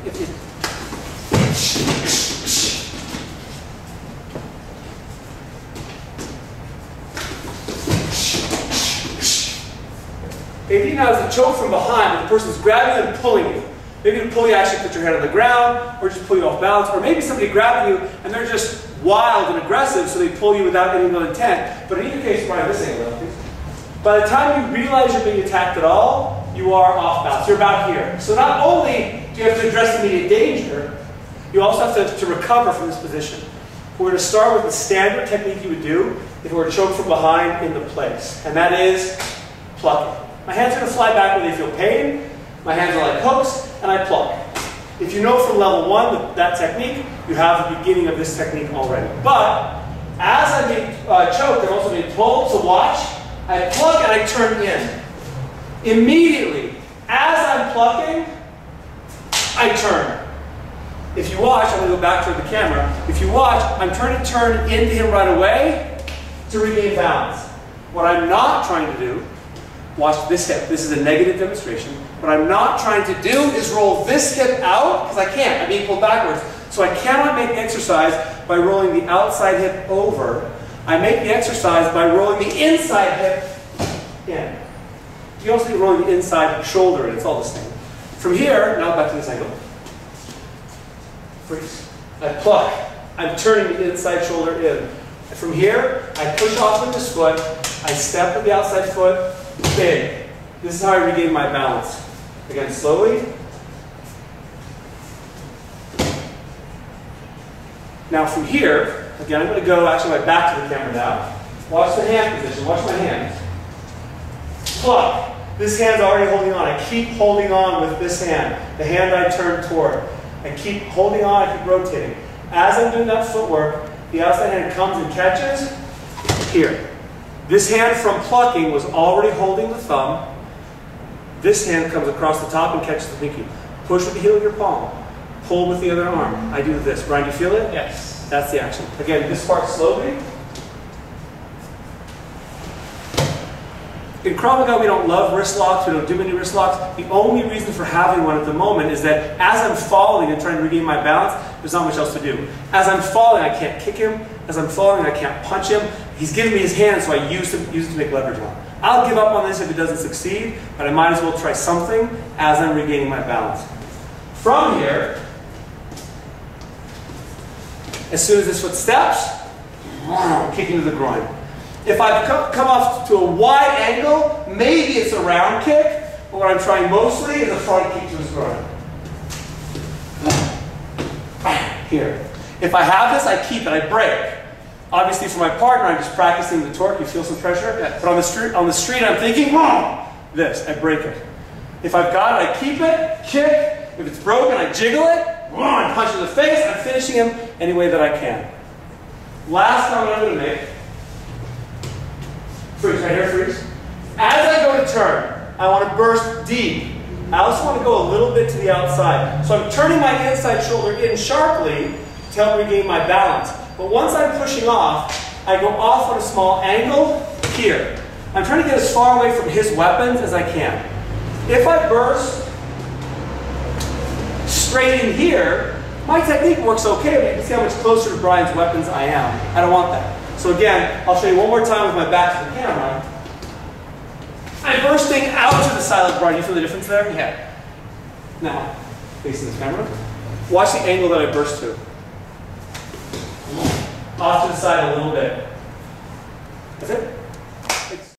AD now is a choke from behind, but the person's grabbing you and pulling you. Maybe to pull you, actually put your head on the ground, or just pull you off balance, or maybe somebody grabbing you and they're just wild and aggressive, so they pull you without any real intent. But in either case, Brian, this angle, please. By the time you realize you're being attacked at all, you are off balance. You're about here. So not only do you have to address immediate danger, you also have to recover from this position. We're going to start with the standard technique you would do if we were choked from behind into place, and that is plucking. My hands are going to fly back when they feel pain. My hands are like hooks, and I pluck. If you know from level 1 that technique, you have the beginning of this technique already. But as I'm being choked, I'm also being pulled, so watch. I pluck and I turn in. Immediately, as I'm plucking, I turn. If you watch, I'm going to go back toward the camera. If you watch, I'm trying to turn into him right away to regain balance. What I'm not trying to do, watch this hip. This is a negative demonstration. What I'm not trying to do is roll this hip out, because I can't. I'm being pulled backwards. So I cannot make exercise by rolling the outside hip over. I make the exercise by rolling the inside hip in. You also need rolling the inside shoulder in. It's all the same. From here, now back to this angle. Freeze. I pluck. I'm turning the inside shoulder in. From here, I push off with this foot. I step with the outside foot. Big. This is how I regain my balance. Again, slowly. Now from here, again, I'm going to go actually my back to the camera now. Watch the hand position. Watch my hands. Pluck. This hand's already holding on. I keep holding on with this hand. The hand I turn toward. I keep holding on. I keep rotating. As I'm doing that footwork, the outside hand comes and catches here. This hand from plucking was already holding the thumb. This hand comes across the top and catches the pinky. Push with the heel of your palm. Pull with the other arm. I do this. Brian, do you feel it? Yes. That's the action. Again, this part slowly. In Krav Maga, we don't love wrist locks. We don't do many wrist locks. The only reason for having one at the moment is that as I'm falling and trying to regain my balance, there's not much else to do. As I'm falling, I can't kick him. As I'm falling, I can't punch him. He's giving me his hand, so I use it to make leverage on. I'll give up on this if it doesn't succeed, but I might as well try something as I'm regaining my balance. From here, as soon as this foot steps, kicking to the groin. If I've come off to a wide angle, maybe it's a round kick, but what I'm trying mostly is a front kick to his groin. Here. If I have this, I keep it, I break. Obviously for my partner, I'm just practicing the torque. You feel some pressure? Yes. But on the street, I'm thinking, this, I break it. If I've got it, I keep it, kick. If it's broken, I jiggle it, punch in the face. I'm finishing him any way that I can. Last comment I'm going to make. Freeze, right here, freeze. As I go to turn, I want to burst deep. I also want to go a little bit to the outside. So I'm turning my inside shoulder in sharply to help regain my balance. But once I'm pushing off, I go off on a small angle here. I'm trying to get as far away from his weapons as I can. If I burst straight in here, my technique works okay, but you can see how much closer to Brian's weapons I am. I don't want that. So again, I'll show you one more time with my back to the camera. I'm bursting out to the side like Brian. You feel the difference there? Yeah. Now, facing the camera. Watch the angle that I burst to. Off to the side a little bit. That's it.